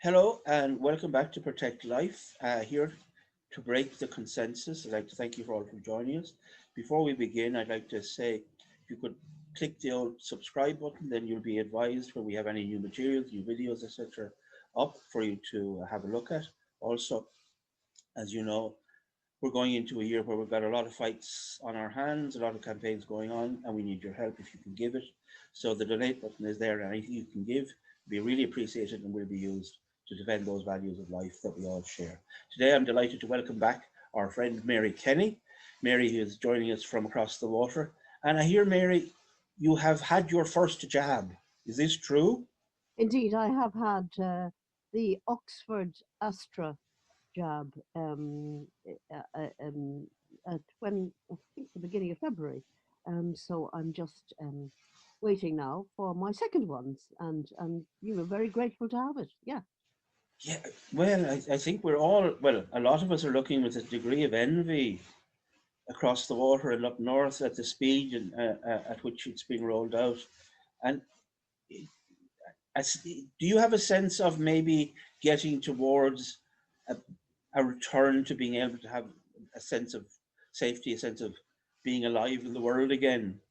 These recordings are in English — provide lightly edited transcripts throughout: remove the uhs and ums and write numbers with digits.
Hello and welcome back to Protect Life. Here to break the consensus. I'd like to thank you for all for joining us. Before we begin, I'd like to say if you could click the old subscribe button, then you'll be advised when we have any new materials, new videos, etc., up for you to have a look at. Also, as you know, we're going into a year where we've got a lot of fights on our hands, a lot of campaigns going on, and we need your help if you can give it. So the donate button is there, and anything you can give will be really appreciated and will be used to defend those values of life that we all share. Today, I'm delighted to welcome back our friend Mary Kenny. Mary is joining us from across the water. And I hear, Mary, you have had your first jab. Is this true? Indeed, I have had the Oxford Astra jab at when I think the beginning of February. So I'm just waiting now for my second ones, and very grateful to have it. Yeah. Yeah, well, I think we're all, well, a lot of us are looking with a degree of envy across the water and up north at the speed at which it's being rolled out. And do you have a sense of maybe getting towards a, a return to being able to have a sense of safety, a sense of being alive in the world again?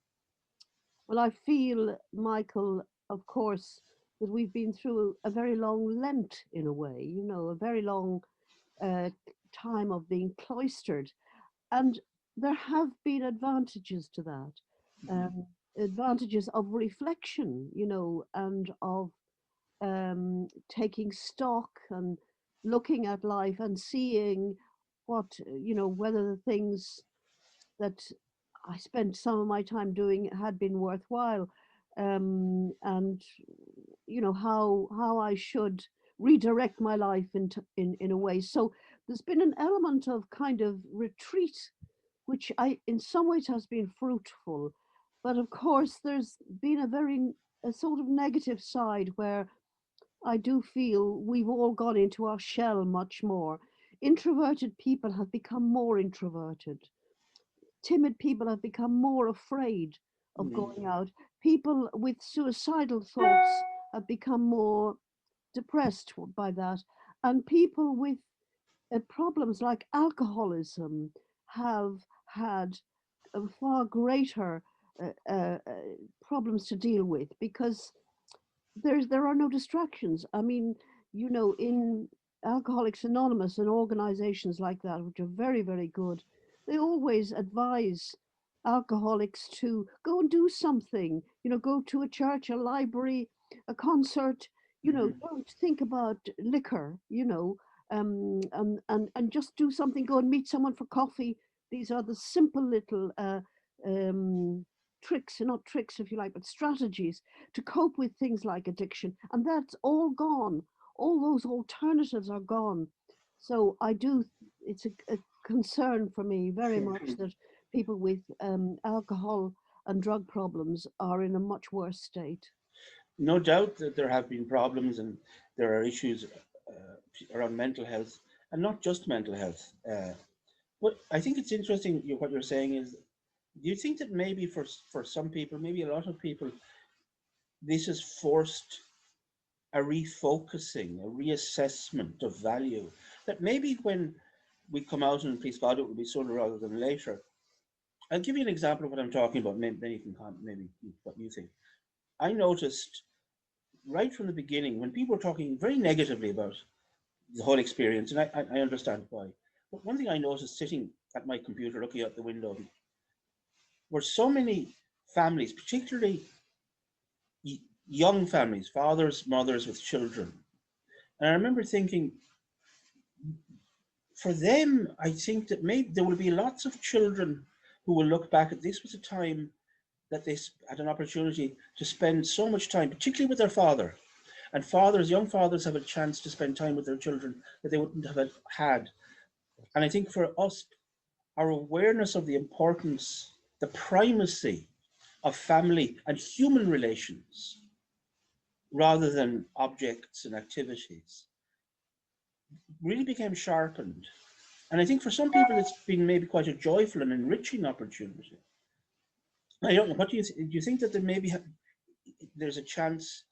Well, I feel, Michael, of course, that we've been through a very long Lent in a way. A very long uh, time of being cloistered. And there have been advantages to that, Mhm. um, advantages of reflection, and of taking stock and looking at life and seeing whether the things that I spent some of my time doing had been worthwhile, and how I should redirect my life in a way. So there's been an element of kind of retreat, which in some ways has been fruitful, but of course there's been a sort of negative side where I do feel we've all gone into our shell much more. Introverted people have become more introverted. Timid people have become more afraid of Mhm. going out. People with suicidal thoughts have become more depressed by that. And people with problems like alcoholism have had far greater problems to deal with because there are no distractions. I mean, in Alcoholics Anonymous and organizations like that, which are very, very good, they always advise alcoholics to go and do something, go to a church, a library, a concert, Mhm. don't think about liquor, and just do something, go and meet someone for coffee. These are the simple little um, tricks, not tricks if you like, but strategies to cope with things like addiction. And that's all gone. All those alternatives are gone. So it's a concern for me very much that people with alcohol and drug problems are in a much worse state. No doubt that there have been problems and there are issues around mental health, and not just mental health. But I think it's interesting what you're saying is, do you think that maybe for some people, maybe a lot of people, this has forced a refocusing, a reassessment of value? That maybe when we come out, and please God, it will be sooner rather than later. I'll give you an example of what I'm talking about. Maybe then you can maybe what you think. I noticed right from the beginning when people were talking very negatively about the whole experience, and I understand why. But one thing I noticed sitting at my computer looking out the window were so many families, particularly young families, fathers, mothers with children. And I remember thinking, for them, I think that maybe there will be lots of children who will look back at this was a time that they had an opportunity to spend so much time, particularly with their father. And fathers, young fathers, have a chance to spend time with their children that they wouldn't have had. And I think for us, our awareness of the importance, the primacy of family and human relations rather than objects and activities really became sharpened. And I think for some people, it's been maybe quite a joyful and enriching opportunity. I don't know. What do you think? Do you think that there maybe there's a chance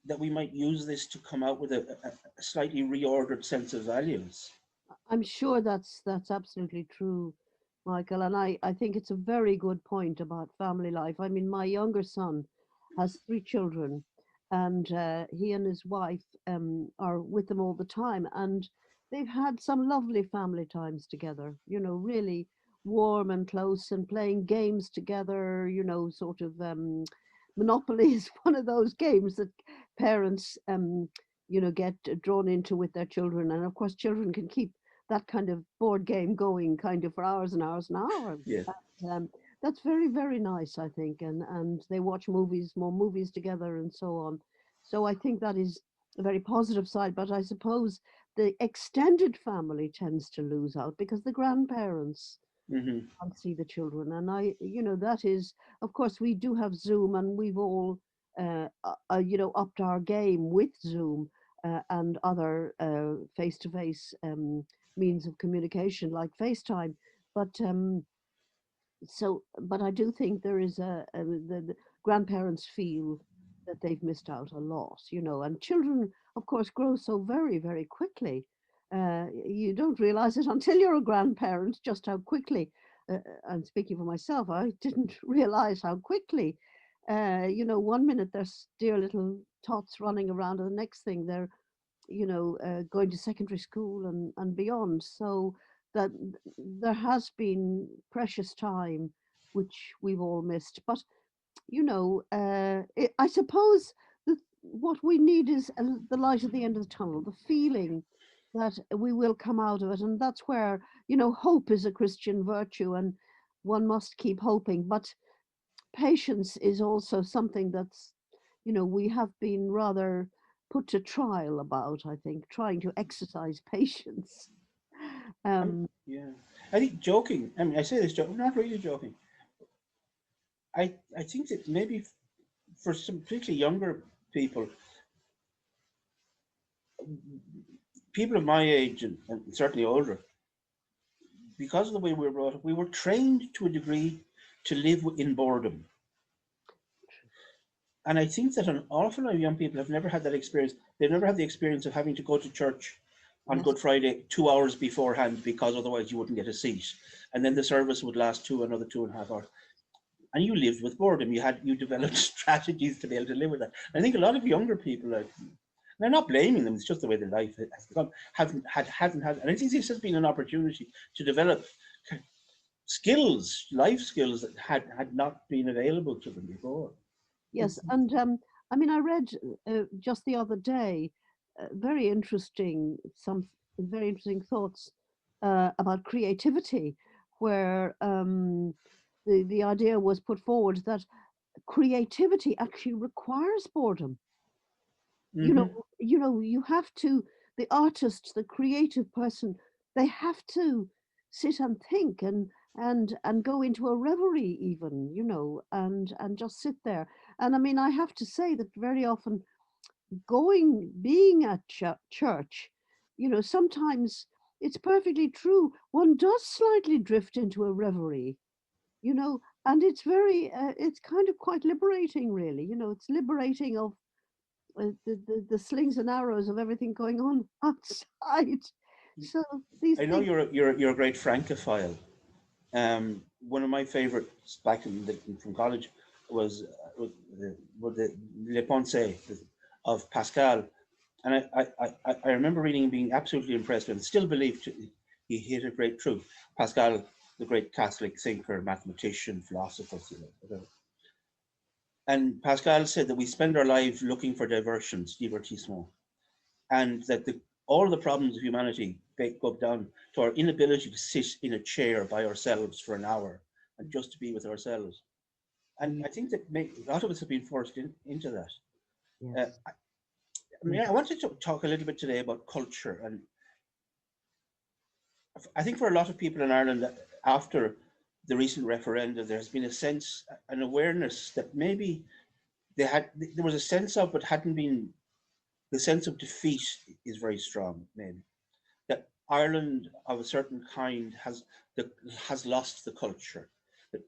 that we might use this to come out with a slightly reordered sense of values. I'm sure that's absolutely true, Michael. And I think it's a very good point about family life. I mean, my younger son has three children, and he and his wife are with them all the time, and they've had some lovely family times together. You know, really warm and close, and playing games together. You know, sort of Monopoly is one of those games that parents get drawn into with their children, and of course, children can keep that kind of board game going kind of for hours and hours and hours. Yeah. And, that's very, very nice, I think. And they watch movies, more movies together and so on. So I think that is a very positive side. But I suppose the extended family tends to lose out because the grandparents Hmm. can't see the children. And that is, of course, we do have Zoom, and we've all, upped our game with Zoom and other face-to-face means of communication like FaceTime. But but I do think there is the grandparents feel that they've missed out a lot, and children, of course, grow so very, very quickly. You don't realize it until you're a grandparent, just how quickly. And speaking for myself, I didn't realize how quickly. 1 minute there's dear little tots running around, and the next thing they're going to secondary school and beyond. So that there has been precious time which we've all missed. But I suppose that what we need is the light at the end of the tunnel, the feeling that we will come out of it, and that's where hope is a Christian virtue, and one must keep hoping. But patience is also something that's we have been rather put to trial about, I think, trying to exercise patience. um Yeah. I think joking, I mean, I say this joking, not really joking. I think that maybe for some particularly younger people, people of my age and certainly older, because of the way we were brought up, we were trained to a degree to live in boredom. And I think that an awful lot of young people have never had that experience. They've never had the experience of having to go to church on yes, Good Friday 2 hours beforehand because otherwise you wouldn't get a seat. And then the service would last another 2.5 hours. And you lived with boredom. You developed strategies to be able to live with that. I think a lot of younger people are, they're not blaming them. It's just the way their life has become. Hasn't had, and I think this has been an opportunity to develop skills, life skills that had not been available to them before. yes. It's And I mean, I read just the other day very interesting some very interesting thoughts about creativity, where the idea was put forward that creativity actually requires boredom. you know mm-hmm. you have to, the artist, the creative person, they have to sit and think and go into a reverie even, and just sit there. And I mean, I have to say that very often being at church, sometimes it's perfectly true, one does slightly drift into a reverie, and it's kind of quite liberating, really. It's liberating of the slings and arrows of everything going on outside. So these I know things, you're a great Francophile. One of my favorites back from college was the Le Pensée of Pascal, and I remember reading and being absolutely impressed and still believe he hit a great truth. Pascal, the great Catholic thinker, mathematician, philosopher, whatever. And Pascal said that we spend our lives looking for diversions, divertissement, and that all the problems of humanity go down to our inability to sit in a chair by ourselves for an hour and just to be with ourselves. And I think that a lot of us have been forced into that. yes, I mean, I wanted to talk a little bit today about culture, and I think for a lot of people in Ireland, after the recent referenda, there has been a sense, an awareness that maybe there was a sense of, but hadn't been. The sense of defeat is very strong, maybe that Ireland of a certain kind has lost the culture. That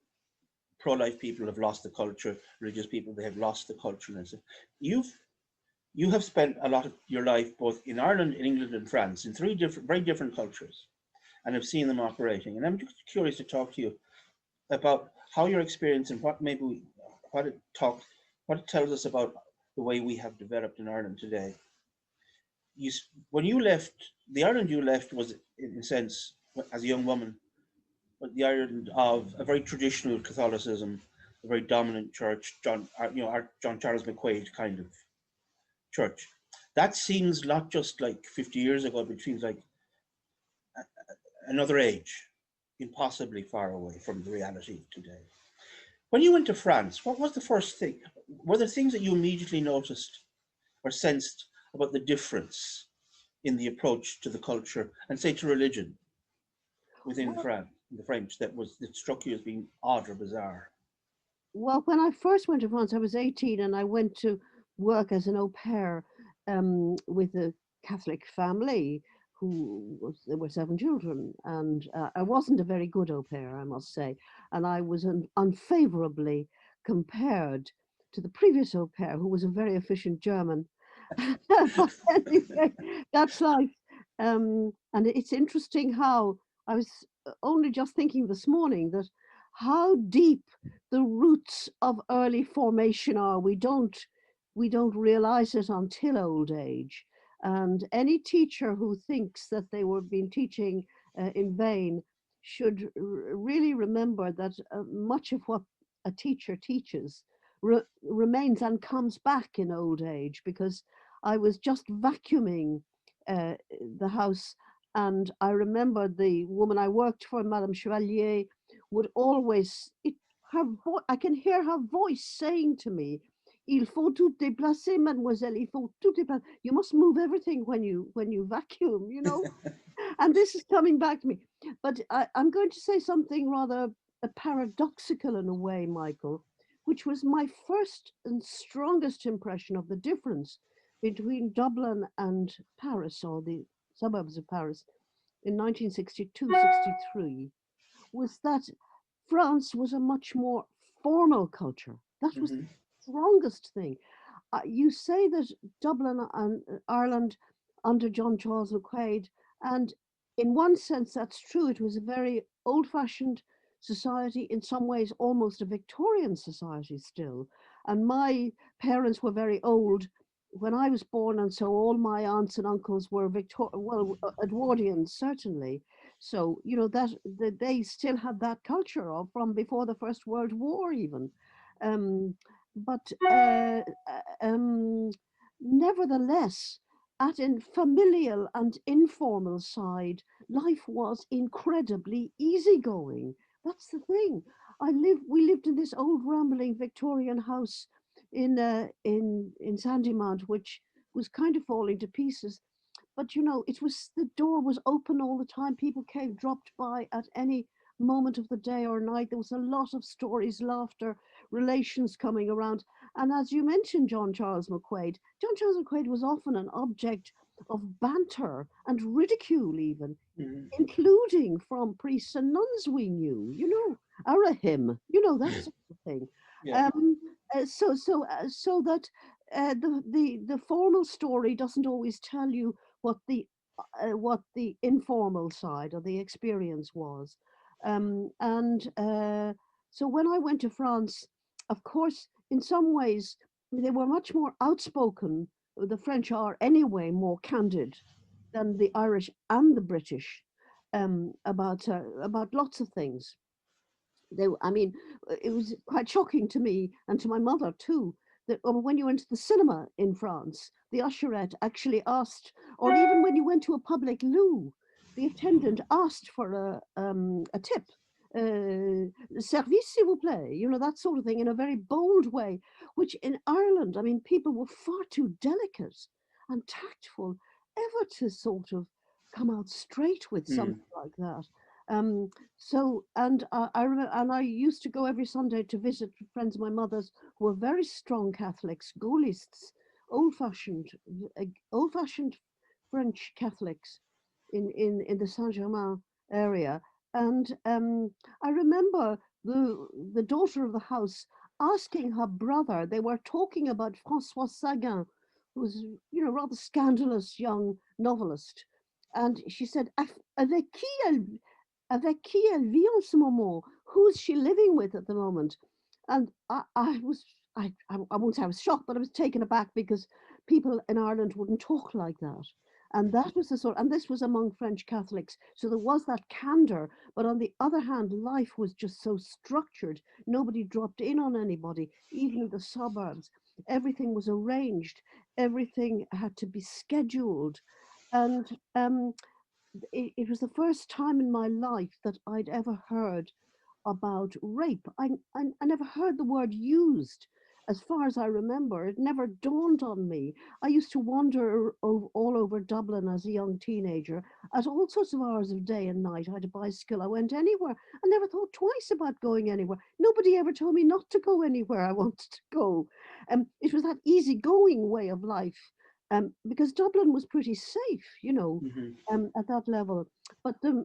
pro-life people have lost the culture, religious people they have lost the culture. And so you've you have spent a lot of your life both in Ireland, in England, and France, in three different, very different cultures, and have seen them operating. And I'm just curious to talk to you about how your experience and what maybe what it talks, what it tells us about the way we have developed in Ireland today. When you left the Ireland you left was, in a sense, as a young woman, the Ireland of a very traditional Catholicism, a very dominant church, John Charles McQuaid kind of church. That seems not just like 50 years ago, but it seems like another age, impossibly far away from the reality today. When you went to France, what was the first thing? Were there things that you immediately noticed or sensed about the difference in the approach to the culture and say to religion within Well, France, the French, that struck you as being odd or bizarre? well, when I first went to France, I was 18 and I went to work as an au pair with a Catholic family there were 7 children. And I wasn't a very good au pair, I must say. And I was unfavorably compared to the previous au pair, who was a very efficient German. But anyway, that's life. And it's interesting how I was only just thinking this morning that how deep the roots of early formation are. We don't realize it until old age. And any teacher who thinks that they were being teaching in vain should really remember that much of what a teacher teaches remains and comes back in old age, because I was just vacuuming uh, the house, and I remember the woman I worked for, Madame Chevalier, would always I can hear her voice saying to me, "Il faut tout déplacer, mademoiselle. Il faut tout déplacer. You must move everything when you vacuum, you know." And this is coming back to me. But I'm going to say something rather paradoxical in a way, Michael, which was my first and strongest impression of the difference between Dublin and Paris, or the suburbs of Paris, in 1962-63, was that France was a much more formal culture. That was the Hmm. strongest thing. You say that Dublin and Ireland under John Charles McQuaid, and in one sense that's true. It was a very old-fashioned society, in some ways almost a Victorian society still. And my parents were very old when I was born, and so all my aunts and uncles were Edwardians, certainly. So that they still had that culture of from before the First World War even. Um, but nevertheless, at a familial and informal side, life was incredibly easygoing. That's the thing. We lived in this old rambling Victorian house in Sandymount, which was kind of falling to pieces. But the door was open all the time. People came, dropped by at any moment of the day or night. There was a lot of stories, laughter, relations coming around. And as you mentioned, John Charles McQuaid was often an object of banter and ridicule, even, Hmm. including from priests and nuns we knew, Arahim, that sort of thing. Yeah. Um, so that the formal story doesn't always tell you what the informal side of the experience was. And so when I went to France, of course, in some ways, they were much more outspoken. The French are anyway more candid than the Irish and the British about lots of things. I mean, it was quite shocking to me and to my mother too that when you went to the cinema in France, the usherette actually asked, or even when you went to a public loo, the attendant asked for a tip. Service, s'il vous plaît, that sort of thing, in a very bold way, which in Ireland, I mean, people were far too delicate and tactful ever to sort of come out straight with Mm. something like that. Um, I remember, and I used to go every Sunday to visit friends of my mother's who were very strong Catholics, Gaullists, old-fashioned, old-fashioned French Catholics in the Saint Germain area. And I remember the daughter of the house asking her brother. They were talking about François Sagan, who was, rather scandalous young novelist. And she said, avec qui elle vit en ce moment? Who's she living with at the moment? And I won't say I was shocked, but I was taken aback because people in Ireland wouldn't talk like that. And that was and this was among French Catholics. So there was that candor. But on the other hand, life was just so structured. Nobody dropped in on anybody, even in the suburbs. Everything was arranged, everything had to be scheduled. And it was the first time in my life that I'd ever heard about rape. I never heard the word used. As far as I remember, it never dawned on me. I used to wander all over Dublin as a young teenager at all sorts of hours of day and night. I had a bicycle. I went anywhere. I never thought twice about going anywhere. Nobody ever told me not to go anywhere I wanted to go. It was that easygoing way of life, because Dublin was pretty safe, Hmm. at that level. But the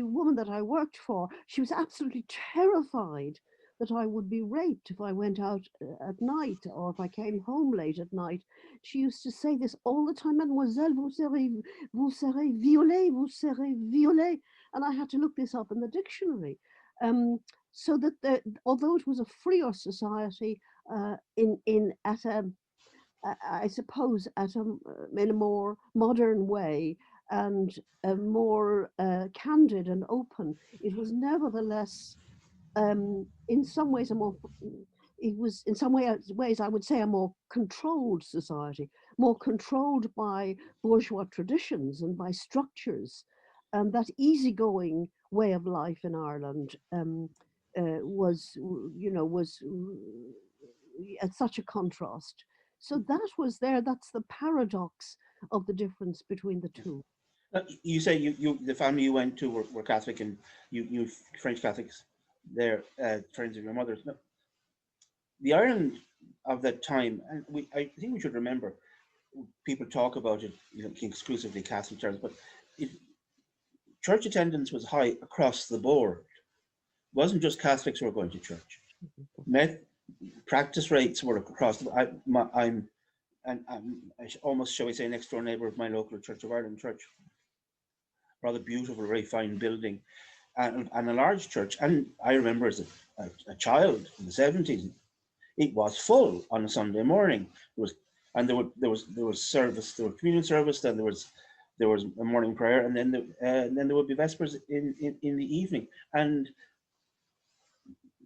woman that I worked for, she was absolutely terrified that I would be raped if I went out at night or if I came home late at night. She used to say this all the time, Mademoiselle, vous serez violée, vous serez violée. And I had to look this up in the dictionary. Um, so that although it was a freer society, in at a I suppose in a more modern way and more candid and open. It was nevertheless, in some ways, it was in some ways I would say a more controlled society, more controlled by bourgeois traditions and by structures. And that easygoing way of life in Ireland was at such a contrast. So that was there. That's the paradox of the difference between the two. You say the family you went to were Catholic, and you French Catholics. They're friends of your mother's. No, the Ireland of that time, and I think we should remember. People talk about it, exclusively Catholic churches, but it, church attendance was high across the board. It wasn't just Catholics who were going to church. Met practice rates were across. I'm almost, shall we say, next door neighbour of my local Church of Ireland church. Rather beautiful, very fine building, and a large church. And I remember as a child in the 70s, it was full on a Sunday morning. There was service, there was communion service, then there was a morning prayer, and then there would be vespers in the evening, and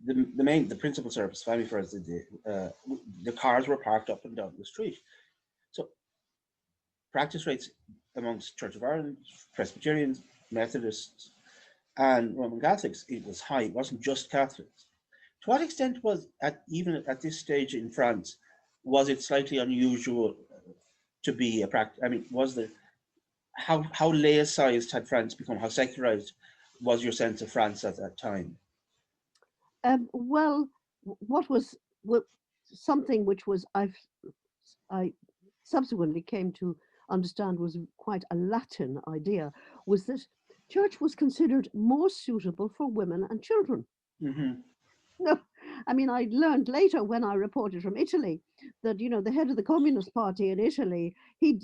the principal service, family prayers, the cars were parked up and down the street. So practice rates amongst Church of Ireland, Presbyterians, Methodists, and Roman Catholics, it was high. It wasn't just Catholics. To what extent was even at this stage in France, was it slightly unusual to be a practice? I mean, was there how laicized had France become? How secularized was your sense of France at that time? Well, what something which was I subsequently came to understand was quite a Latin idea, was that church was considered more suitable for women and children. Hmm. No, I mean, I learned later when I reported from Italy that the head of the Communist Party in Italy, he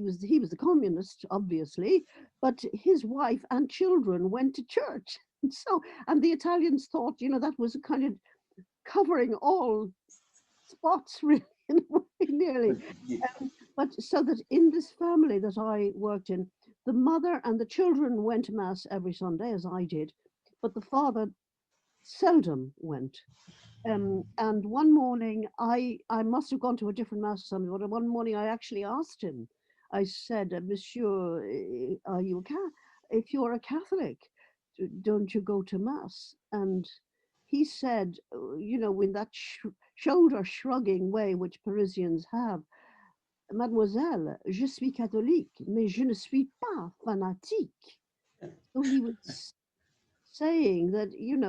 was the communist, obviously, but his wife and children went to church. So, and the Italians thought, that was a kind of covering all spots, really, in a way, nearly. But you, But so that in this family that I worked in, the mother and the children went to mass every Sunday, as I did, but the father seldom went. And one morning, I must have gone to a different mass or something, but one morning I actually asked him, I said, Monsieur, are you if you're a Catholic, don't you go to mass? And he said, in that shoulder shrugging way which Parisians have, Mademoiselle, je suis catholique, mais je ne suis pas fanatique. So he was saying that you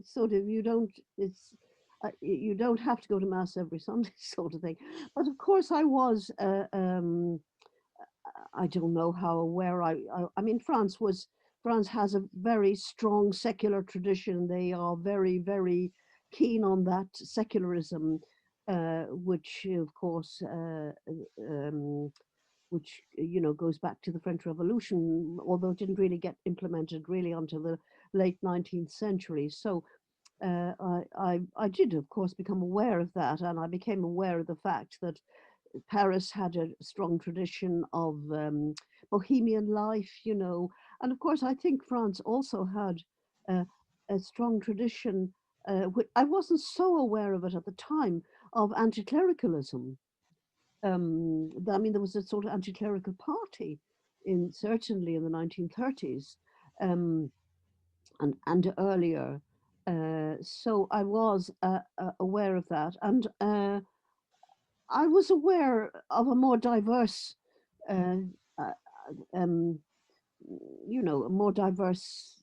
sort of you don't have to go to mass every Sunday, sort of thing. But of course, I don't know how aware I mean, France has a very strong secular tradition. They are very, very keen on that secularism. which of course, which goes back to the French Revolution, although it didn't really get implemented really until the late 19th century. So I did, of course, become aware of that, and I became aware of the fact that Paris had a strong tradition of bohemian life, and of course, I think France also had uh, a strong tradition. I wasn't so aware of it at the time of anti-clericalism. I mean, there was a sort of anti-clerical party in certainly in the 1930s, um, and earlier. So I was aware of that, and I was aware of a more diverse, uh, uh, um, more diverse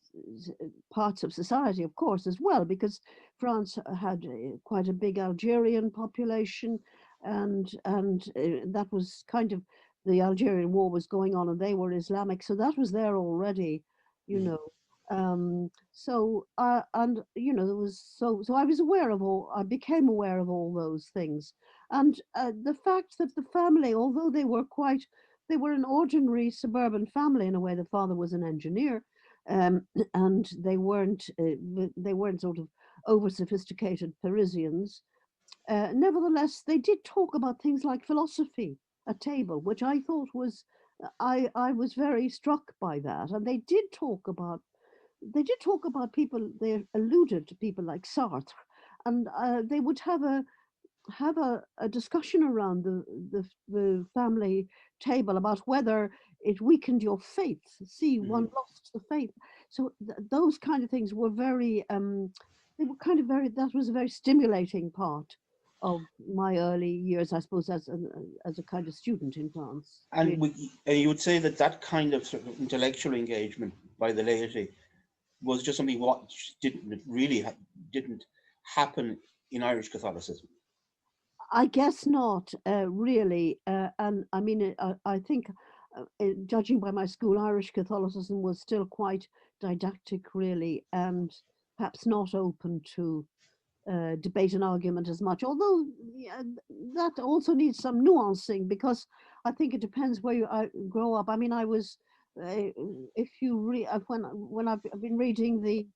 parts of society, of course, as well, because France had quite a big Algerian population, and that was kind of the Algerian War was going on, and they were Islamic, so that was there already, you Mm. know. So and there was so I was aware of all. I became aware of all those things, and the fact that the family, although they were an ordinary suburban family in a way. The father was an engineer, and they weren't sort of over sophisticated Parisians. Nevertheless, they did talk about things like philosophy at table, which I thought was I was very struck by that, and they did talk about people. They alluded to people like Sartre, and they would have a discussion around the family table about whether it weakened your faith. See, one Mhm. lost the faith. So those kind of things were very, they were kind of very, that was a very stimulating part of my early years, I suppose, as a kind of student in France. And Really. you would say that that kind of sort of intellectual engagement by the laity was just something what didn't happen in Irish Catholicism. I guess not, really. And I mean, I think, judging by my school, Irish Catholicism was still quite didactic, really, and perhaps not open to debate and argument as much. Although yeah, that also needs some nuancing because I think it depends where you grow up. I mean, I was, if you read when I've been reading the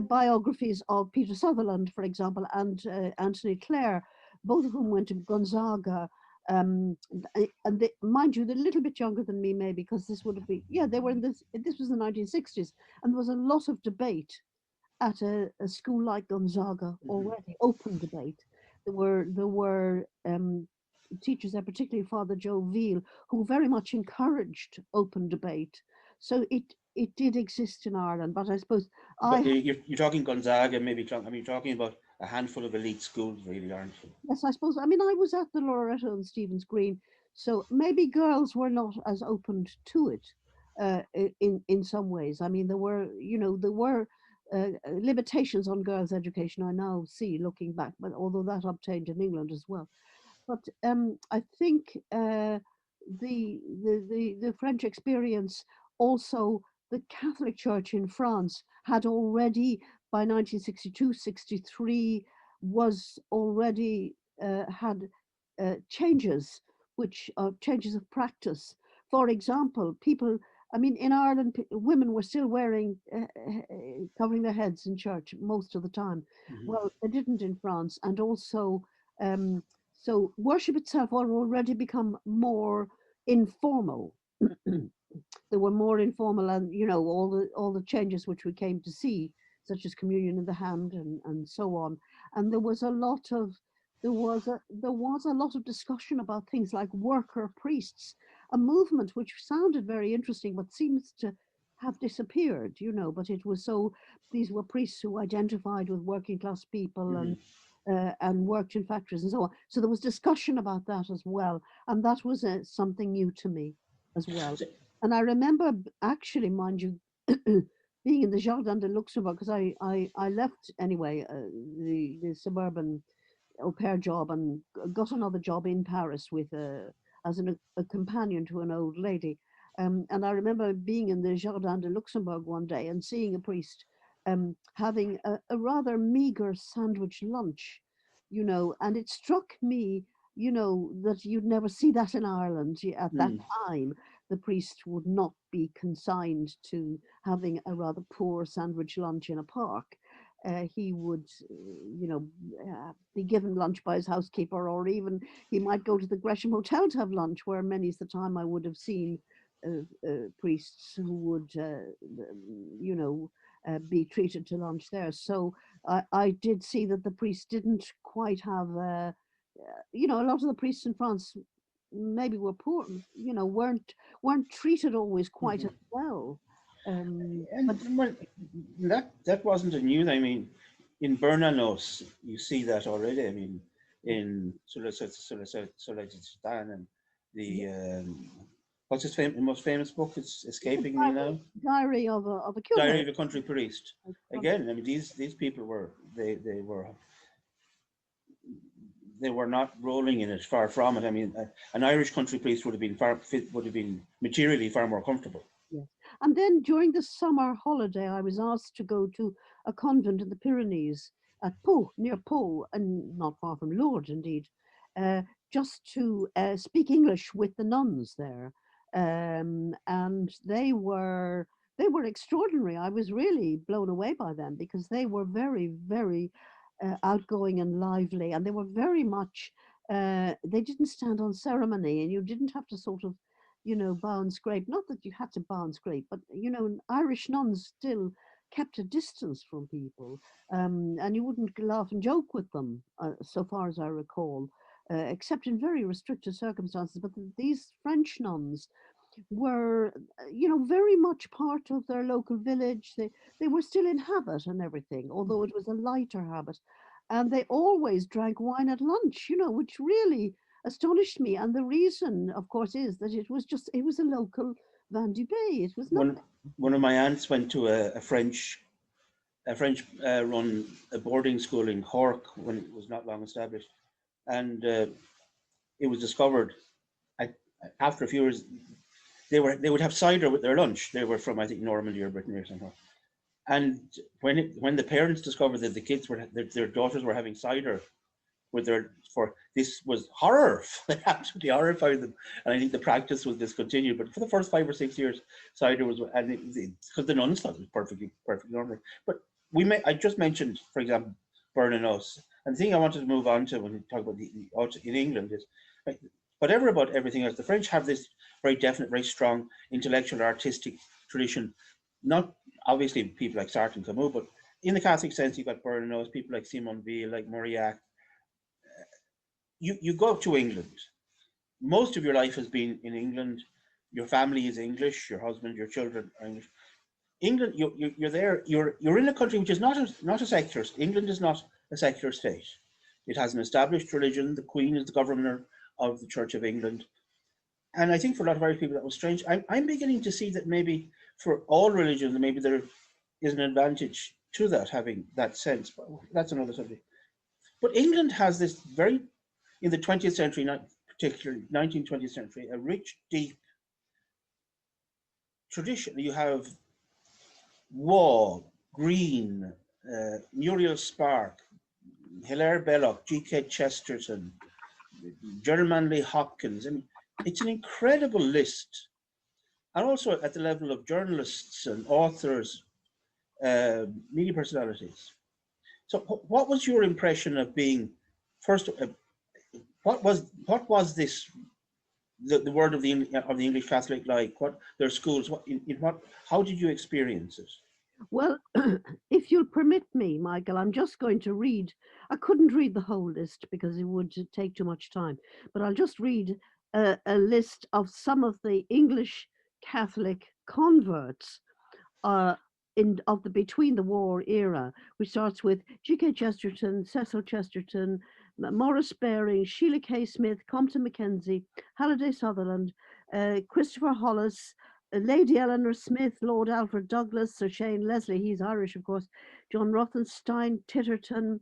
biographies of Peter Sutherland, for example, and Anthony Clare, both of whom went to Gonzaga. And they, mind you, they're a little bit younger than me, maybe, because this would have been, yeah, they were in this. This was the 1960s, and there was a lot of debate at a school like Gonzaga Mhm. already, open debate. There were teachers there, particularly Father Joe Veal, who very much encouraged open debate. So it did exist in Ireland, but I suppose But I you're talking Gonzaga, maybe. I mean, you're talking about a handful of elite schools, really, aren't you? yes, I suppose. I mean, I was at the Loreto and Stephen's Green, so maybe girls were not as open to it in some ways. I mean, there were limitations on girls' education. I now see, looking back, but although that obtained in England as well. But I think the French experience, also the Catholic Church in France had already by 1962-63 was already had changes, which are changes of practice. For example, people. I mean, in Ireland, women were still wearing covering their heads in church most of the time. Hmm. Well, they didn't in France, and also um, so worship itself had already become more informal. They were more informal, and all the changes which we came to see, such as communion in the hand and so on. And there was a lot of discussion about things like worker priests, a movement which sounded very interesting, but seems to have disappeared. But it was so these were priests who identified with working class people Hmm. and worked in factories and so on. So there was discussion about that as well, and that was something new to me as well. So, And I remember, actually, mind you, being in the Jardin de Luxembourg because I left anyway the suburban au pair job and got another job in Paris with as a companion to an old lady. And I remember being in the Jardin de Luxembourg one day and seeing a priest having a rather meager sandwich lunch you know, and it struck me, you know, that you'd never see that in Ireland at that Mm. time. The priest would not be consigned to having a rather poor sandwich lunch in a park. He would, you know, be given lunch by his housekeeper, or even he might go to the Gresham Hotel to have lunch, where many's the time I would have seen priests who would, you know, be treated to lunch there. So I did see that the priests didn't quite have, you know, a lot of the priests in France maybe were poor, you know, weren't treated always quite Mhm. as well. But And well, that wasn't a new. I mean, in Bernanos, you see that already. I mean, yeah, in Sulajistan and yeah, the what's his most famous book? It's the escaping me now. diary of a Diary curate. of a Country Priest. a con- Again, I mean, these people were they were not rolling in it. Far from it. I mean, an Irish country priest would have been would have been materially far more comfortable. Yes. And then during the summer holiday, I was asked to go to a convent in the Pyrenees at Pau, near Pau, and not far from Lourdes, indeed, uh, just to speak English with the nuns there. And they were extraordinary. I was really blown away by them because they were very, very outgoing and lively, and they were very much. They didn't stand on ceremony, and you didn't have to sort of, you know, bow and scrape. Not that you had to bow and scrape, but, you know, Irish nuns still kept a distance from people, and you wouldn't laugh and joke with them, so far as I recall, except in very restricted circumstances. But these French nuns were, you know, very much part of their local village. They were still in habit and everything, although it was a lighter habit. And they always drank wine at lunch, you know, which really astonished me. And the reason, of course, is that it was a local vin du Bay. It was One nothing. one of my aunts went to a French run a boarding school in Cork when it was not long established, and it was discovered I, after a few years they would have cider with their lunch. They were from, I think, Normandy or Brittany or somewhere. And when the parents discovered that the kids were their daughters were having cider with their for this was horror. It absolutely horrified them. And I think the practice was discontinued. But for the first 5 or 6 years, cider was, and because the nuns thought it was perfectly normal. But I just mentioned, for example, Bernanos. And the thing I wanted to move on to when we talk about in England is, like, whatever about everything else, the French have this very definite, very strong intellectual, artistic tradition. Not obviously people like Sartre and Camus, but in the Catholic sense, you've got Bernanos, people like Simon Weil, like Mauriac. You go to England. Most of your life has been in England. Your family is English. Your husband, your children are English. England, you're there. You're in a country which is not a secular. England is not a secular state. It has an established religion. The Queen is the governor of the Church of England. And I think for a lot of Irish people that was strange. I'm beginning to see that maybe for all religions, maybe there is an advantage to that, having that sense. But that's another subject. But England has this very, in the 20th century, particularly 19th, 20th century, a rich, deep tradition. You have Waugh, Green, Muriel Spark, Hilaire Belloc, G.K. Chesterton, Gerald Manley Hopkins. I mean, it's an incredible list. And also at the level of journalists and authors, media personalities. So, what was your impression of being first? What was this the word of the English Catholic, like what their schools, in what, how did you experience it? Well, if you'll permit me, Michael, I'm just going to read. I couldn't read the whole list because it would take too much time, but I'll just read a list of some of the English Catholic converts uh, of the between the war era, which starts with G.K. Chesterton, Cecil Chesterton, Morris Baring, Sheila K. Smith, Compton Mackenzie, Halliday Sutherland, Christopher Hollis, Lady Eleanor Smith, Lord Alfred Douglas, Sir Shane Leslie, he's Irish, of course, John Rothenstein, Titterton,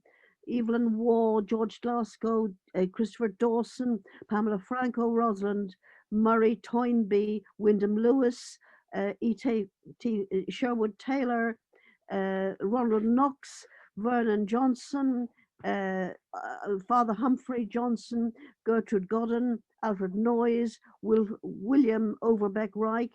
Evelyn Waugh, George Glasgow, Christopher Dawson, Pamela Franco, Rosalind Murray, Toynbee, Wyndham Lewis, E.T. Sherwood Taylor, Ronald Knox, Vernon Johnson, Father Humphrey Johnson, Gertrude Godden, Alfred Noyes, William Overbeck Wright,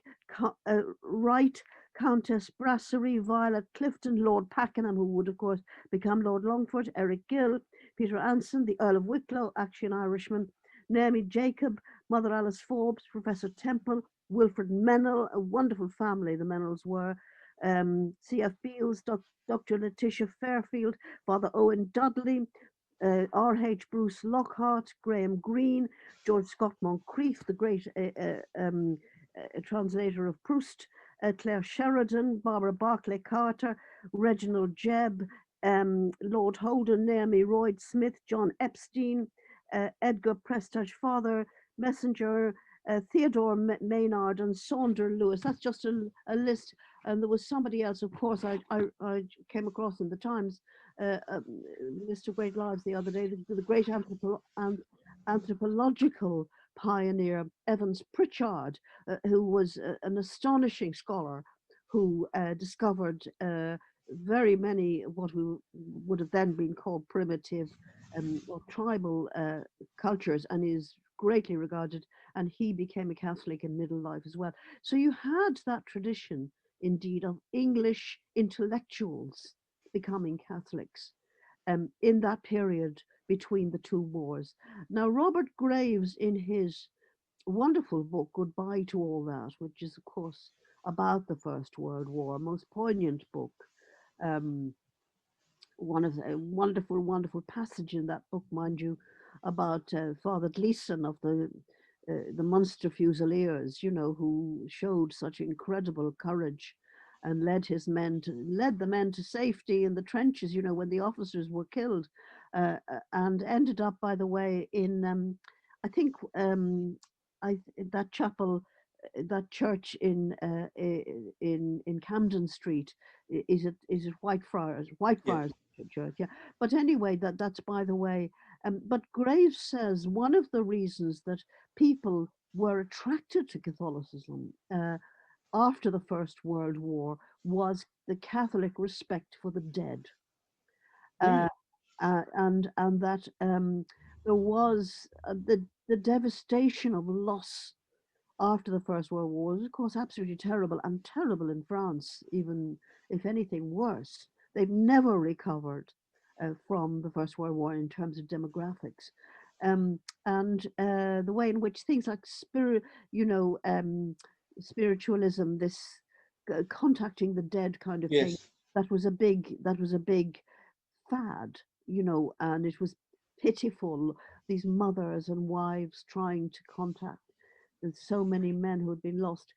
Countess Brasserie, Violet Clifton, Lord Pakenham, who would of course become Lord Longford, Eric Gill, Peter Anson, the Earl of Wicklow, actually an Irishman, Naomi Jacob, Mother Alice Forbes, Professor Temple, Wilfred Mennell, a wonderful family the Mennells were, C.F. Beals, Dr. Letitia Fairfield, Father Owen Dudley, R.H. Bruce Lockhart, Graham Greene, George Scott Moncrief, the great translator of Proust, Claire Sheridan, Barbara Barclay Carter, Reginald Jebb, Lord Holden, Naomi Royd Smith, John Epstein, Edgar Prestage Father, Messenger, Theodore Maynard, and Saunders Lewis. That's just a list. And there was somebody else, of course, I came across in the Times, list of great lives the other day, the great anthropological pioneer Evans Pritchard, who was an astonishing scholar who discovered very many what we would have then been called primitive or tribal cultures, and is greatly regarded. And he became a Catholic in middle life as well. So you had that tradition, indeed, of English intellectuals becoming Catholics in that period between the two wars. Now, Robert Graves, in his wonderful book, Goodbye to All That, which is, of course, about the First World War, most poignant book. Um, one of a wonderful, wonderful passage in that book, mind you, about Father Gleason of the Munster Fusiliers, you know, who showed such incredible courage and led the men to safety in the trenches, you know, when the officers were killed, and ended up, by the way, in I think that chapel, that church in Camden Street, is it Yeah. Whitefriars Church, yeah. But anyway, that's by the way. But Graves says one of the reasons that people were attracted to Catholicism after the First World War was the Catholic respect for the dead, uh, Really? and that there was the devastation of loss after the First World War was, of course, absolutely terrible, and terrible in France, even if anything worse. They've never recovered from the First World War in terms of demographics. And the way in which things like you know, spiritualism, this contacting the dead kind of thing, Yes. that was a big fad, you know, and it was pitiful. These mothers and wives trying to contact so many men who had been lost.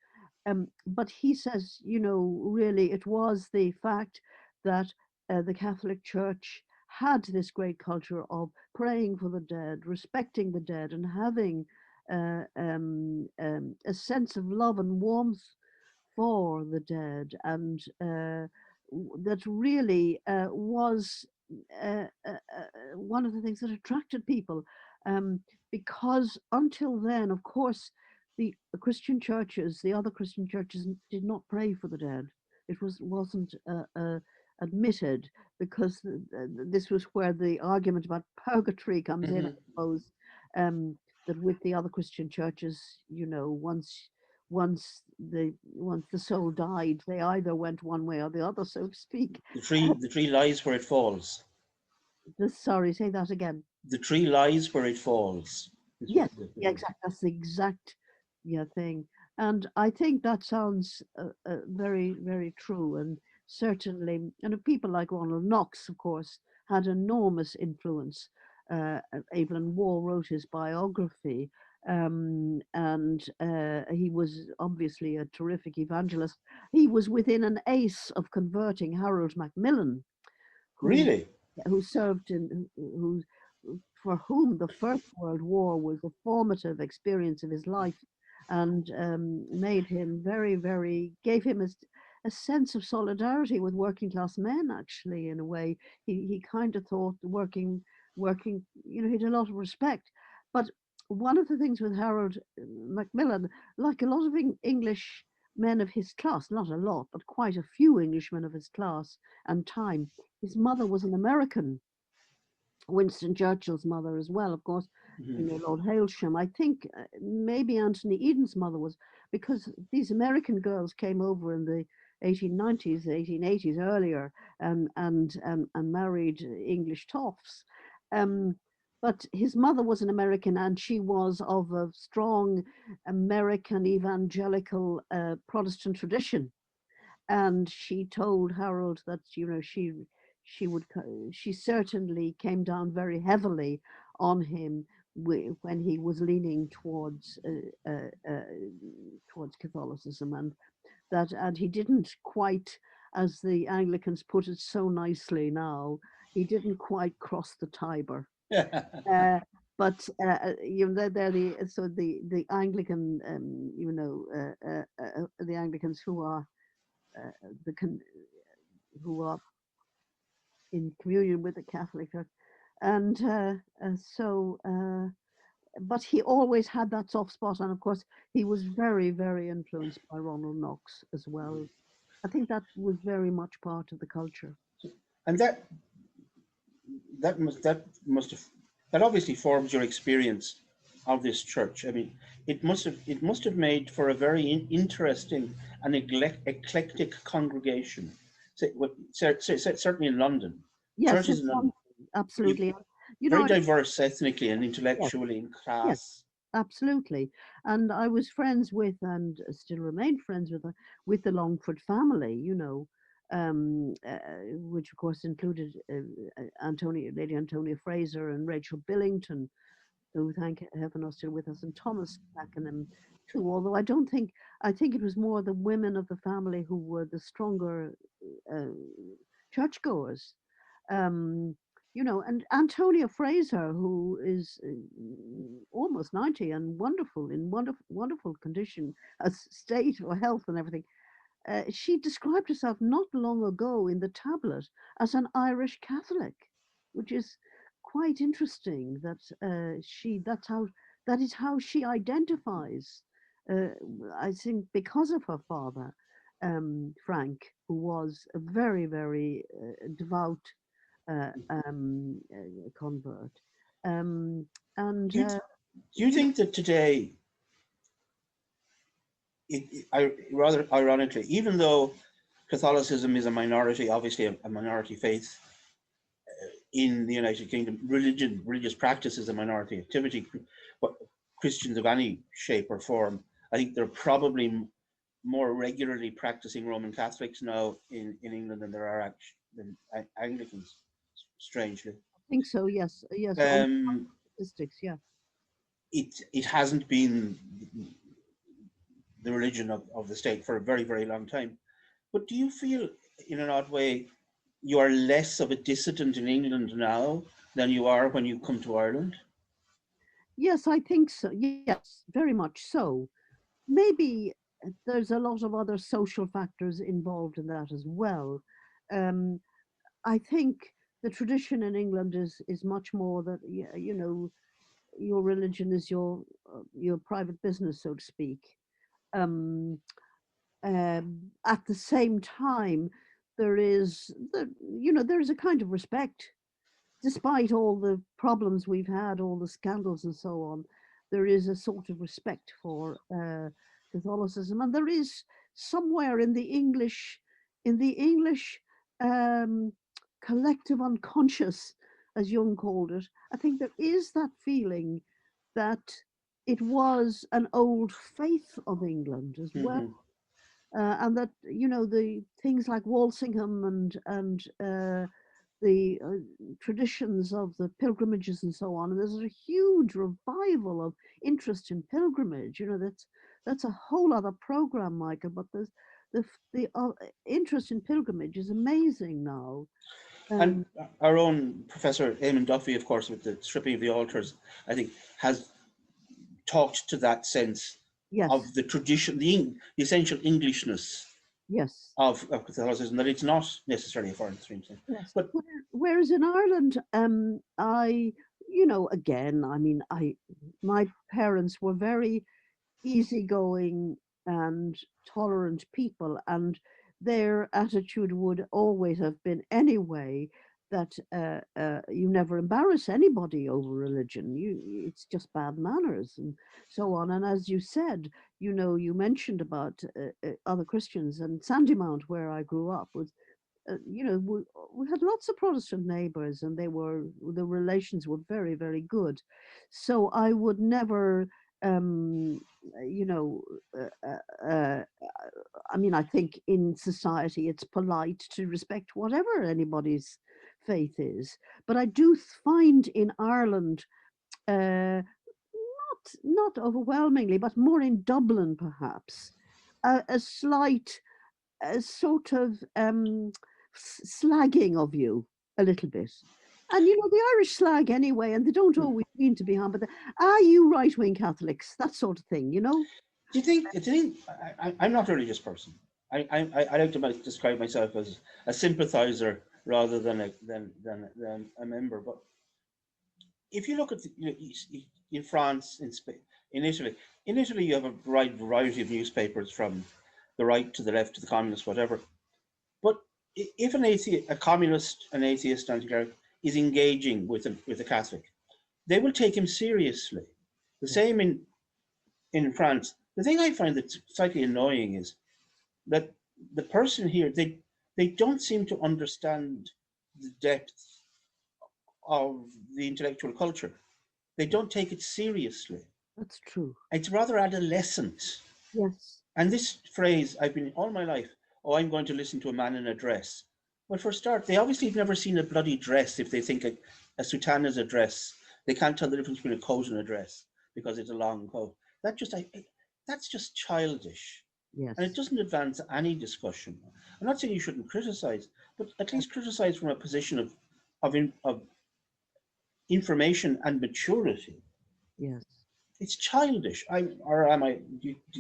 But he says, you know, really it was the fact that the Catholic Church had this great culture of praying for the dead, respecting the dead, and having a sense of love and warmth for the dead, and that really was one of the things that attracted people, um, because until then, of course, the Christian churches, the other Christian churches, did not pray for the dead. It wasn't admitted, because this was where the argument about purgatory comes in, I Hmm. suppose. That with the other Christian churches, you know, once the soul died, they either went one way or the other, so to speak. The tree lies where it falls. Sorry, say that again. The tree lies where it falls. Is what Yes, the yeah, exactly. That's the exact, yeah, thing. And I think that sounds very, very true. And certainly, and people like Ronald Knox, of course, had enormous influence. Evelyn Waugh wrote his biography, and he was obviously a terrific evangelist. He was within an ace of converting Harold Macmillan, who really. who served in who for whom the First World War was a formative experience of his life, and made him gave him a sense of solidarity with working class men. Actually, in a way, he kind of thought working, you know, he had a lot of respect. But one of the things with Harold Macmillan, like a lot of English men of his class, not a lot, but quite a few Englishmen of his class and time, his mother was an American, Winston Churchill's mother as well, of course, Mhm. you know, Lord Hailsham. I think maybe Anthony Eden's mother was, because these American girls came over in the 1890s, 1880s earlier, and married English toffs. Um, but his mother was an American, and she was of a strong American evangelical Protestant tradition, and she told Harold that, you know, she certainly came down very heavily on him when he was leaning towards Catholicism, and he didn't quite, as the Anglicans put it so nicely now, he didn't quite cross the Tiber. Uh, but you know, they're the Anglican, the Anglicans who are uh, the con- who are in communion with the Catholic Church, and but he always had that soft spot, and of course he was very, very influenced by Ronald Knox as well. I think that was very much part of the culture. And that must have that obviously forms your experience of this church. I mean, it must have made for a very interesting and eclectic congregation. Certainly in London, Yes, churches it's in London, on, you absolutely. You know, very diverse ethnically and yes, intellectually in yes, class. absolutely. And I was friends with, and still remain friends with the Longford family, you know, which of course included Lady Antonia Fraser and Rachel Billington, who thank heaven are still with us, and Thomas Pakenham too. Although I think it was more the women of the family who were the stronger uh, churchgoers. Um, you know, and Antonia Fraser, who is almost 90 and wonderful, in wonderful condition, as state or health and everything. She described herself not long ago in the tablet as an Irish Catholic, which is quite interesting. That is how she identifies. Uh, I think because of her father, Frank, who was a very, very devout convert. Um, and Do you, do you you know, think that today, rather ironically, even though Catholicism is a minority, obviously a minority faith in the United Kingdom, religious practice is a minority activity, but Christians of any shape or form, I think they're probably more regularly practicing Roman Catholics now in England than there are than Anglicans, strangely. I think so. Yes, yes. On Um, statistics, yeah. it hasn't been the religion of the state for a very, very long time. But do you feel, in an odd way, you are less of a dissident in England now than you are when you come to Ireland? Yes, I think so. Yes, very much so. Maybe there's a lot of other social factors involved in that as well. Um, I think the tradition in England is much more that you know, your religion is your private business, so to speak. Um, at the same time, there is a kind of respect, despite all the problems we've had, all the scandals and so on. There is a sort of respect for Catholicism, and there is somewhere in the English um, collective unconscious, as Jung called it. I think there is that feeling that it was an old faith of England as well, Hmm. and that, you know, the things like Walsingham and the traditions of the pilgrimages and so on. And there's a huge revival of interest in pilgrimage. You know, that's a whole other program, Michael. But the interest in pilgrimage is amazing now. And Um, our own Professor Eamon Duffy, of course, with the stripping of the altars, I think, has talked to that sense yes, of the tradition, the essential Englishness yes, of Catholicism, that it's not necessarily a foreign stream thing. yes. But Whereas in Ireland, you know, again, I mean, my parents were very easygoing and tolerant people, and their attitude would always have been anyway that you never embarrass anybody over religion. It's just bad manners and so on. And as you said, you mentioned about other Christians, and Sandymount, where I grew up, was we had lots of Protestant neighbors, and the relations were very, very good. So I would never, um, you know, uh, uh, uh, I mean, I think in society it's polite to respect whatever anybody's faith is. But I do find in Ireland, not overwhelmingly, but more in Dublin perhaps, a slight sort of slagging of you a little bit. And the Irish slag anyway, and they don't Hmm. always mean to be harm, but are you right wing Catholics? That sort of thing. I'm not a religious person. I like to describe myself as a sympathizer rather than than a member. But if you look at in France, in Spain, in Italy you have a wide variety of newspapers from the right to the left to the communist, whatever. But if a communist, an atheist, anti-cleric is engaging with a Catholic, they will take him seriously. The Yeah, same in France. The thing I find that's slightly annoying is that the person here, they don't seem to understand the depth of the intellectual culture. They don't take it seriously. that's true. It's rather adolescent. Yes, And this phrase, I've been all my life, oh, I'm going to listen to a man in a dress. Well, for a start, they obviously have never seen a bloody dress if they think a soutane is a dress. They can't tell the difference between a coat and a dress because it's a long coat. That's just childish. And it yes, doesn't advance any discussion. I'm not saying you shouldn't criticize, but at least criticize from a position of information and maturity. yes. It's childish. Or am I?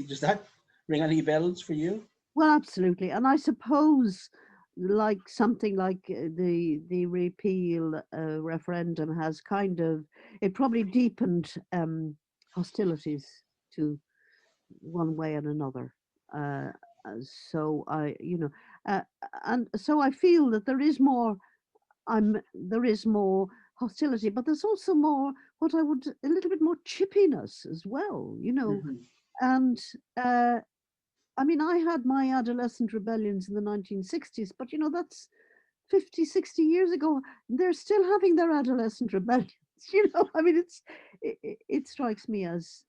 Does that ring any bells for you? Well, absolutely. And I suppose, like something like the repeal referendum has kind of, it probably deepened hostilities to one way and another. Uh, so uh, and so I feel that there is more hostility, but there's also more, what I would, a little bit more chippiness as well. Hmm. And uh, I mean, I had my adolescent rebellions in the 1960s, but that's 50, 60 years ago. They're still having their adolescent rebellions. I mean, it strikes me as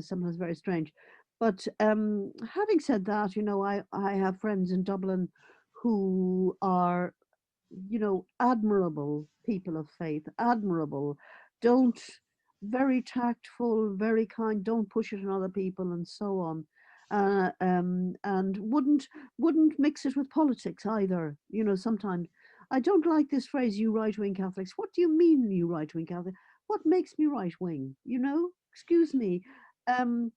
sometimes very strange. But having said that, I have friends in Dublin who are admirable people of faith, admirable, don't, very tactful, very kind, don't push it on other people, and so on. And wouldn't mix it with politics either. Sometimes I don't like this phrase, "you right wing Catholics." What do you mean, you right wing Catholic? What makes me right wing? Excuse me. Um,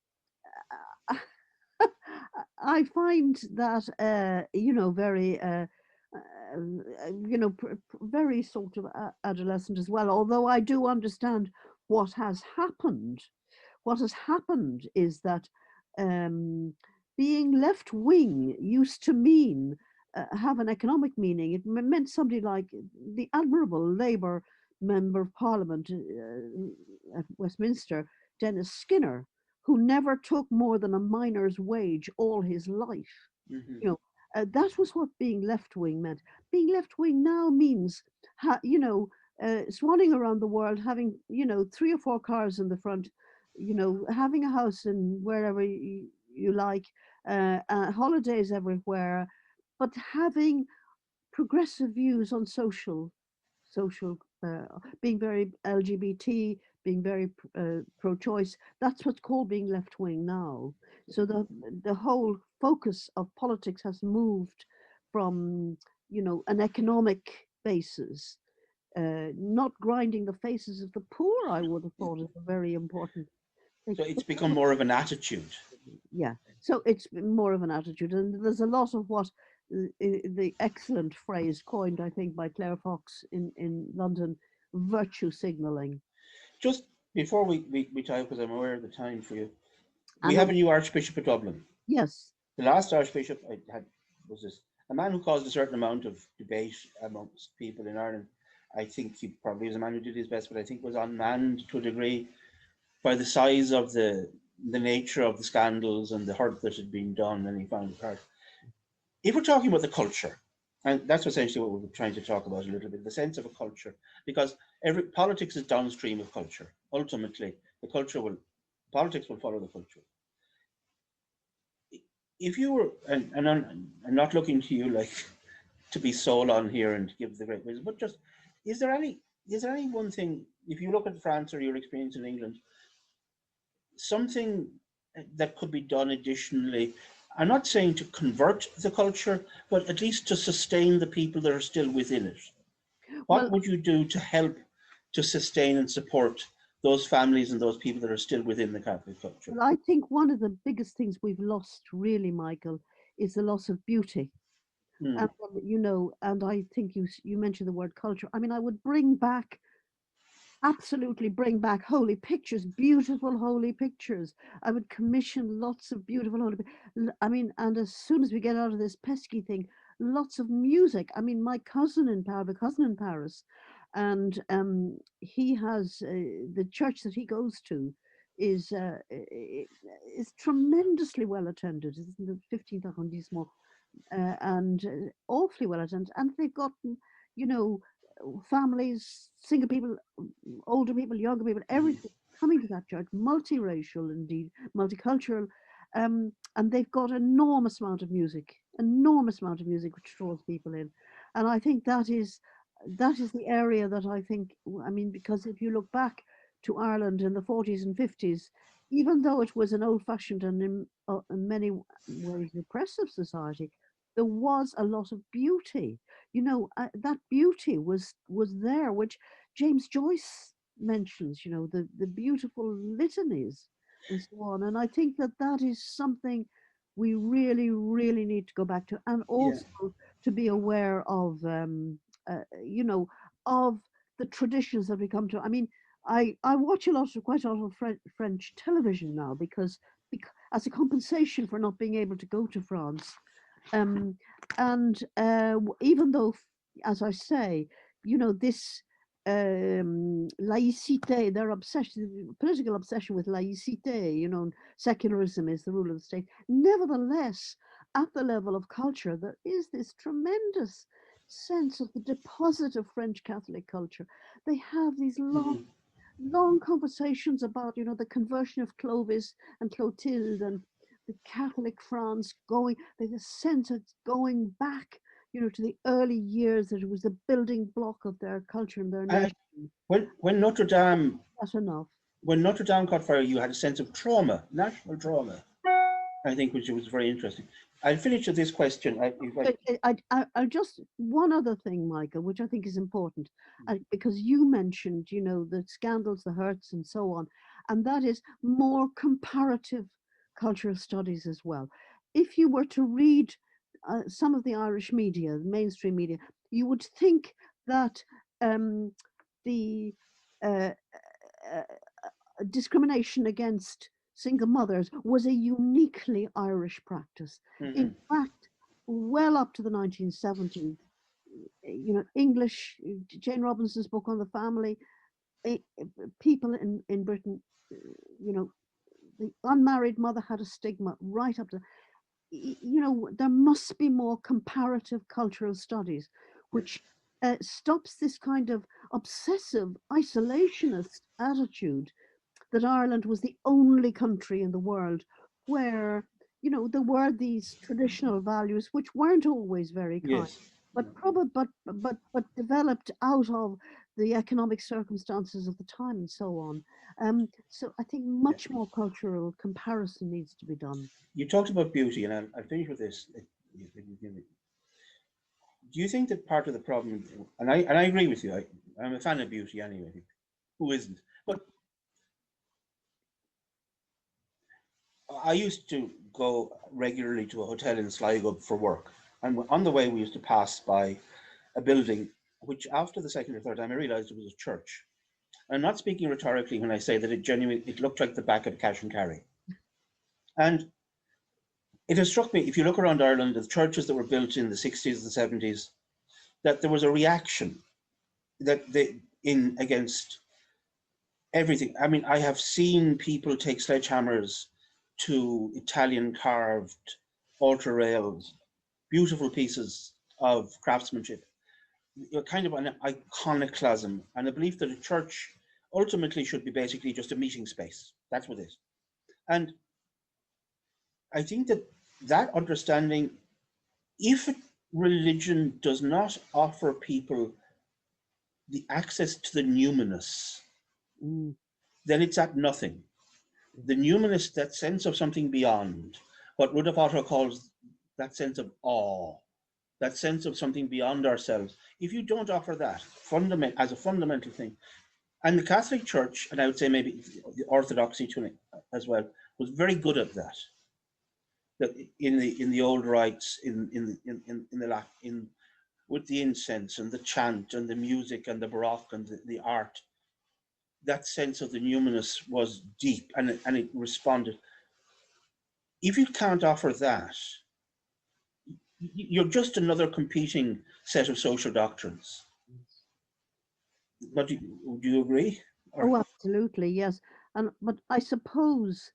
I find that very very sort of adolescent as well. Although I do understand what has happened. What has happened is that um, being left wing used to mean have an economic meaning. It meant somebody like the admirable Labour member of Parliament at Westminster, Dennis Skinner, who never took more than a miner's wage all his life. Hmm. That was what being left wing meant. Being left wing now means, swanning around the world, having, three or four cars in the front, having a house in wherever you like, holidays everywhere, but having progressive views on social, being very LGBT, being very pro-choice. That's what's called being left-wing now. So the whole focus of politics has moved from an economic basis, not grinding the faces of the poor. I would have thought is a very important thing. So it's But become more of an attitude. yeah, so it's more of an attitude, and there's a lot of what the excellent phrase coined, I think, by Claire Fox in London, virtue signaling. Just before we tie up, because I'm aware of the time for you, we And have a new Archbishop of Dublin. yes, The last Archbishop I had was this a man who caused a certain amount of debate amongst people in Ireland. I think he probably was a man who did his best, but I think was unmanned to a degree by the size of the nature of the scandals and the hurt that had been done, and he found it hard. If we're talking about the culture, and that's essentially what we're trying to talk about a little bit, the sense of a culture, because every politics is downstream of culture. Ultimately, the culture will, politics will follow the culture. If you were, and I'm not looking to you like to be sold on here and give the great wisdom, but just is there any one thing, if you look at France or your experience in England, something that could be done additionally? I'm not saying to convert the culture, but at least to sustain the people that are still within it. What Well, would you do to help to sustain and support those families and those people that are still within the Catholic culture? well, I think one of the biggest things we've lost, really, Michael, is the loss of beauty. Hmm. And and I think you mentioned the word culture. I mean, I would bring back, absolutely bring back holy pictures, beautiful holy pictures. I would commission lots of beautiful I mean, and as soon as we get out of this pesky thing, lots of music. I mean, my cousin in Paris, a cousin in Paris, and he has the church that he goes to is tremendously well attended. It's in the 15th arrondissement, and awfully well attended. And they've got, you know, families, single people, older people, younger people, everything coming to that church, multiracial, indeed, multicultural, and they've got enormous amount of music which draws people in, and I think that is the area that I think. I mean, because if you look back to Ireland in the 40s and 50s, even though it was an old-fashioned and in many ways repressive society, there was a lot of beauty. That beauty was there, which James Joyce mentions. The beautiful litanies and so on. And I think that is something we really, really need to go back to, and Yeah. also to be aware of, you know, of the traditions that we come to. I mean, I watch quite a lot of French television now because as a compensation for not being able to go to France. Um, and even though, as I say, this laïcité, their obsession, political obsession with laïcité, secularism is the rule of the state. Nevertheless, at the level of culture, there is this tremendous sense of the deposit of French Catholic culture. They have these long Mhm. long conversations about the conversion of Clovis and Clotilde and the Catholic France going. There's a sense of going back, to the early years, that it was the building block of their culture and their And nation. when Notre Dame That's enough. caught fire, you had a sense of trauma, national trauma. I think, which was very interesting. I'll finish with this question. I just one other thing, Michael, which I think is important, because you mentioned, the scandals, the hurts, and so on, and that is more comparative cultural studies as well. If you were to read some of the Irish media, the mainstream media, you would think that um, the uh, uh, discrimination against single mothers was a uniquely Irish practice. In Mhm. fact, well up to the 1970s, English, Jane Robinson's book on the family, eh, people in Britain, you know, the unmarried mother had a stigma right up to, there must be more comparative cultural studies, which stops this kind of obsessive isolationist attitude that Ireland was the only country in the world where, there were these traditional values which weren't always very kind, Yes. but probably but developed out of the economic circumstances of the time and so on. So I think Yeah. much more cultural comparison needs to be done. You talked about beauty, and I'll finish with this. Do you think that part of the problem, and I agree with you, I'm a fan of beauty anyway. Who isn't? But I used to go regularly to a hotel in Sligo for work, and on the way we used to pass by a building which, after the second or third time, I realised it was a church. I'm not speaking rhetorically when I say that it looked like the back of a cash and carry. And it has struck me, if you look around Ireland, the churches that were built in the 60s and 70s, that there was a reaction that they in against everything. I mean, I have seen people take sledgehammers to Italian carved altar rails, beautiful pieces of craftsmanship, kind of an iconoclasm and a belief that a church ultimately should be basically just a meeting space. That's what it is. And I think that that understanding, if religion does not offer people the access to the numinous, Mm, then it's at nothing. The numinous, that sense of something beyond, what Rudolf Otto calls that sense of awe, that sense of something beyond ourselves. If you don't offer that as a fundamental thing, and the Catholic Church, and I would say maybe the Orthodoxy to it as well, was very good at that. That in the old rites, in the in with the incense and the chant and the music and the baroque and the art, that sense of the numinous was deep, and it responded. If you can't offer that, you're just another competing set of social doctrines. But do you agree? Or oh, absolutely, yes. And but I suppose,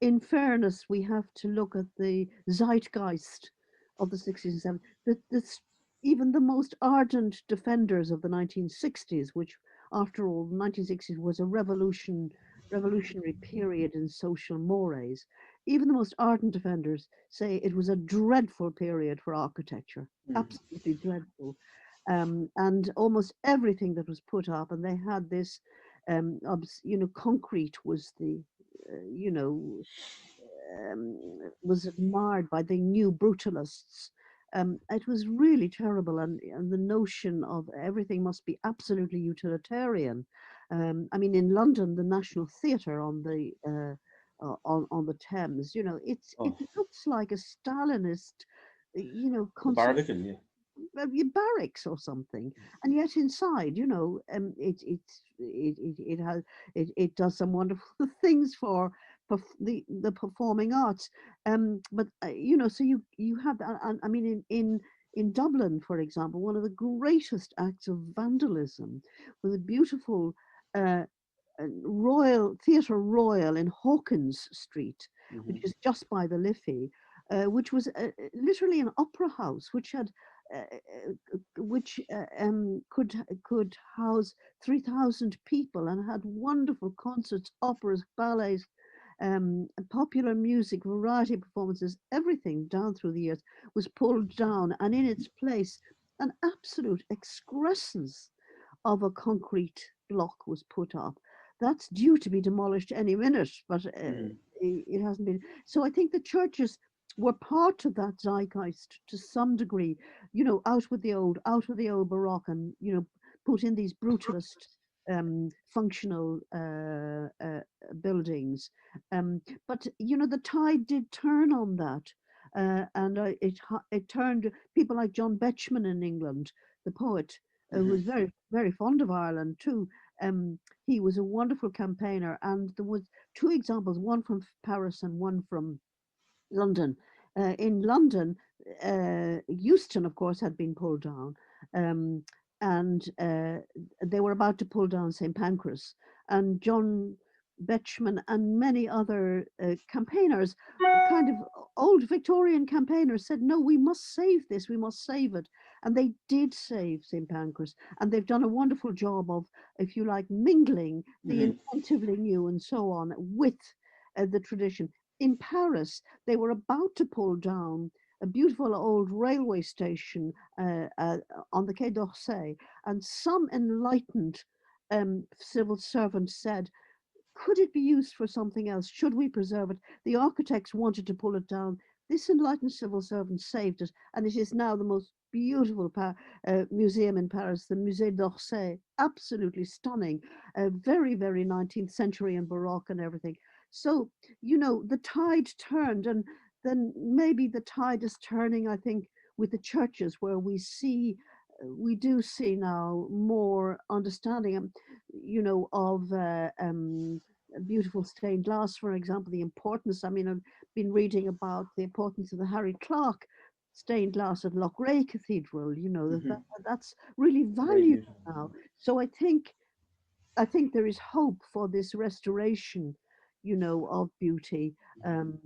in fairness, we have to look at the zeitgeist of the 60s and 70s. That this, even the most ardent defenders of the 1960s, which, after all, the 1960s was a revolutionary period in social mores. Even the most ardent defenders say it was a dreadful period for architecture, mm, absolutely dreadful. And almost everything that was put up, and they had this, concrete was the, you know, was admired by the new brutalists. It was really terrible, and the notion of everything must be absolutely utilitarian. I mean, in London, the National Theatre on the Thames, it oh, looks like a Stalinist, the Barbican, yeah. barracks or something, and yet inside, it does some wonderful things for the performing arts. But so you have that. And I mean, in Dublin, for example, one of the greatest acts of vandalism was a beautiful. Royal Theatre Royal in Hawkins Street, which Hmm. is just by the Liffey, which was literally an opera house, which had which could house 3,000 people and had wonderful concerts, operas, ballets, popular music, variety performances, everything down through the years was pulled down, and in its place, an absolute excrescence of a concrete block was put up. That's due to be demolished any minute, but Hmm. it hasn't been. So I think the churches were part of that zeitgeist to some degree, out of the old Baroque, and put in these brutalist functional buildings. But the tide did turn on that, and it turned people like John Betjeman in England, the poet, who Hmm. was very very fond of Ireland too. He was a wonderful campaigner, and there was two examples, one from Paris and one from London. In London, Euston, of course, had been pulled down, um, and they were about to pull down St Pancras. And John Betjeman and many other campaigners, kind of old Victorian campaigners, said, "No, we must save this. We must save it." And they did save St Pancras, and they've done a wonderful job of, if you like, mingling the Hmm. inventively new and so on with the tradition. In Paris, they were about to pull down a beautiful old railway station on the Quai d'Orsay, and some enlightened civil servant said, "Could it be used for something else? Should we preserve it?" The architects wanted to pull it down. This enlightened civil servant saved it, and it is now the most beautiful museum in Paris, the Musée d'Orsay. Absolutely stunning, very, very 19th century and Baroque and everything. So, the tide turned, and then maybe the tide is turning, I think, with the churches, where we do see now more understanding, of beautiful stained glass, for example, the importance. I mean, been reading about the importance of the Harry Clark stained glass at Loughrea Cathedral. Hmm. That's really Very valuable beautiful. now. So I think there is hope for this restoration, of beauty. Um,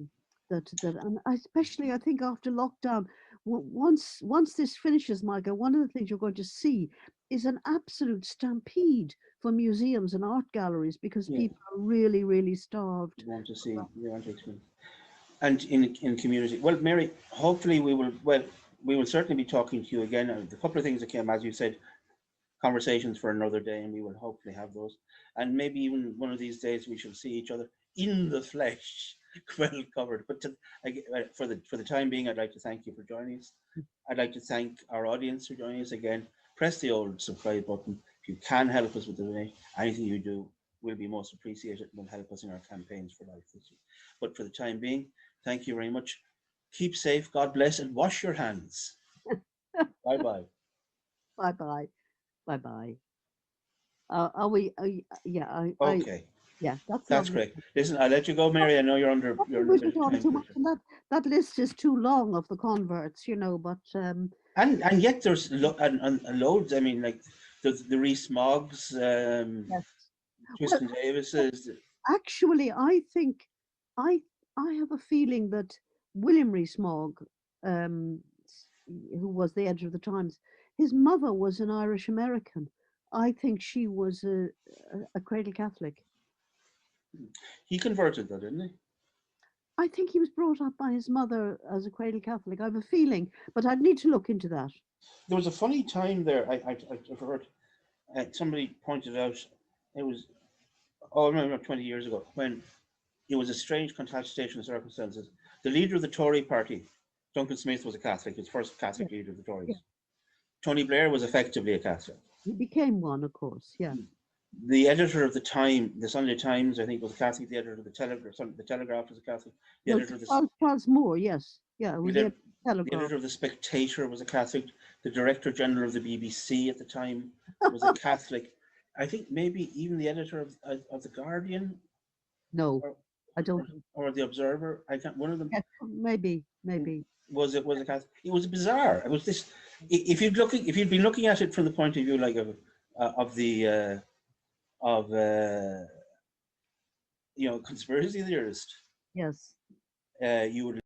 and especially I think after lockdown, once this finishes, Michael, one of the things you're going to see is an absolute stampede for museums and art galleries because Yeah, people are really, really starved. you want to see, you want to experience. And in community. Well, Mary, hopefully we will certainly be talking to you again. A couple of things that came, as you said, conversations for another day, and we will hopefully have those. And maybe even one of these days we shall see each other in the flesh, well covered. But for the time being, I'd like to thank you for joining us. I'd like to thank our audience for joining us again. Press the old subscribe button. If you can help us with the donation, anything you do will be most appreciated and will help us in our campaigns for life this week. But for the time being, thank you very much. Keep safe, God bless, and wash your hands. Bye bye. Bye bye. Bye bye. Are we? Yeah, Okay. yeah, that's That's lovely. great. Listen, I'll let you go, Mary. I know you're under a We bit should of talk time too much, pressure. and that list is too long of the converts, but And yet there's and loads. I mean, like the Rees Moggs, yes. Well, Tristan Davis's. actually, I think I I have a feeling that William Rees-Mogg, um, who was the editor of the Times, his mother was an Irish American. I think she was a cradle Catholic. He converted though, didn't he? I think he was brought up by his mother as a cradle Catholic. I have a feeling, but I'd need to look into that. There was a funny time there. I've heard somebody pointed out. It was no, not 20 years ago when it was a strange contestation of circumstances. The leader of the Tory party, Duncan Smith, was a Catholic. He was the first Yeah, Catholic leader of the yeah. Tories. Tony Blair was effectively a Catholic. He became one, of course. Yeah. The editor of the Time, the Sunday Times, I think, was a Catholic. The editor of the Telegraph was a Catholic. The No, editor of Charles Moore. Yes. Yeah, it was the the Telegraph. editor of the Spectator was a Catholic. The director general of the BBC at the time was a Catholic. I think maybe even the editor of the Guardian No, or, I don't. or the Observer. I can't. One of them Yeah, maybe. was a Catholic. It was bizarre. It was this. If you'd been looking at it from the point of view like of the of conspiracy theorist, Yes. you would